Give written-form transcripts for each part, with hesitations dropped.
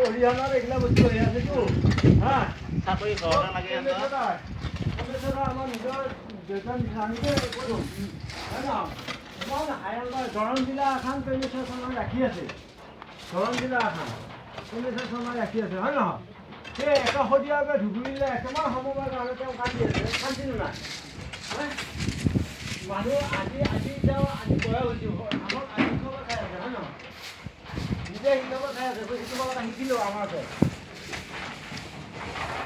হৰিয়ানাৰ এগুলা বস্তু হয়ে আছে তো হ্যাঁ আমাৰ নিজৰ দেউতা নিচানিকে কৰোঁ হয় ন ইমান হায়ালবাৰ দৰং জিলা এখন পেমেশ্বৰ শৰ্মাই ৰাখি আছে দৰং জিলা এখন পেমেশ্বৰ শৰ্মাই ৰাখি আছে হয় নহয় সেই একাষৰীয়াকৈ ধুবুৰীলৈ একেবাৰে সমবাৰ কাৰণে তেওঁ কান্দি আছে শান্তিনো নাই মানুহ আজি তেওঁ আজি বয়স হৈছোঁ আমাক আজি শিকাব চাই আছে হয় নহয় নিজে শিকাব চাই আছে শিকিব লগা শিকিলোঁ আমাৰ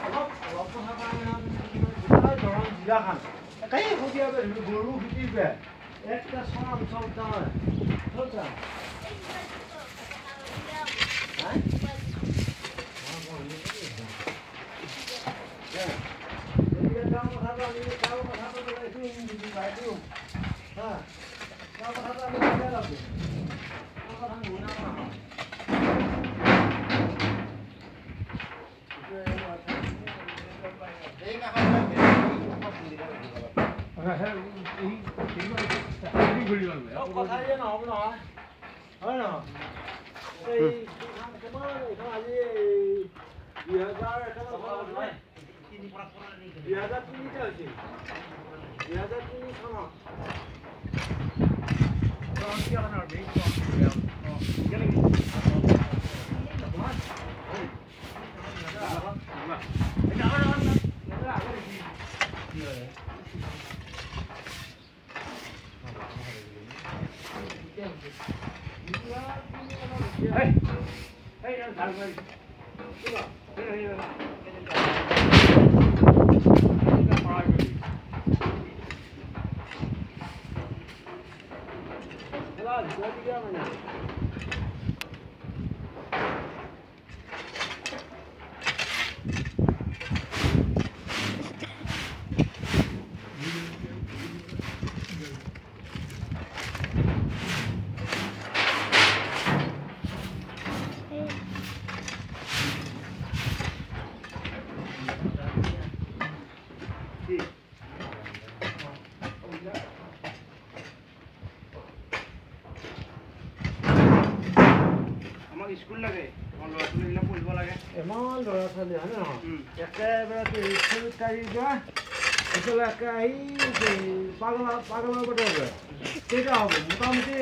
অলপ কথা কাৰণে দৰং জিলাখন একাষৰীয়াকৈ গৰু খেতিৰ একটা সমান সন্তান চলছে কথাই নহ'ব নহয় হয় নহয় এই কিমান এইখন আজি 2000 2003 হৈছিল 2003 চনত স্কুল লাগে ল'ৰা ছোৱালীবিলাক পঢ়িব লাগে ইমান ল'ৰা ছোৱালী হয় নহয় একেবাৰে 23 তাৰিখ যোৱা এইফালে একে আহি পাগলৰ বতৰ কেইটা হ'ব মোটামুটি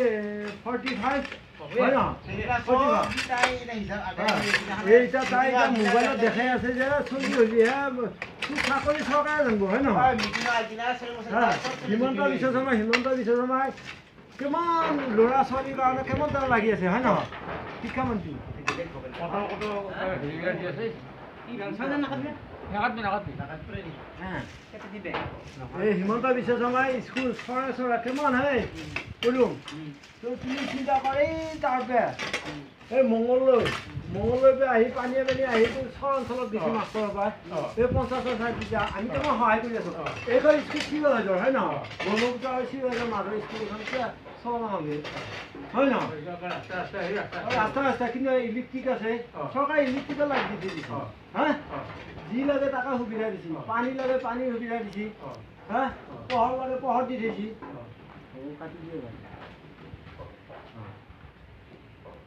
45 হয় নহয় এইটা তাই মোবাইলত দেখাই আছে যে চলি হ'লিহে চাকৰি চৰকাৰে জানিব হয় নহয় হিমন্ত বিশ্ব শৰ্মাই কিমান ল'ৰা ছোৱালীৰ কাৰণে কিমান তাৰ লাগি আছে হয় নহয় শিক্ষামন্ত্ৰী এই হিমন্ত বিশ্ব শৰ্মাই স্কুল চৰা কিমান হে কৰিম তুমি চিন্তা কৰি তাৰপৰা এই মংগললৈ আহি পানীয়ে আহি চৰ অঞ্চলত দিছোঁ মাষ্টৰৰ পৰা এই 50 60 আমি কিমান সহায় কৰি আছোঁ এইখন স্কুল 30,000 হয় নহয় ব্ৰহ্মপুত্ৰ আৰু 30,000 মাজৰ স্কুলখন হয় নহয় ৰাস্তা কিন্তু ইলেক্ট্ৰিক আছে চৰকাৰে ইলেক্ট্ৰিকৰ লাইট দি দিছে হা যি লাগে তাকে সুবিধা দিছে পানী লাগে পানীৰ সুবিধা দিছে হা পোহৰ লাগে পোহৰ দি দিছে কাটি দিয়ে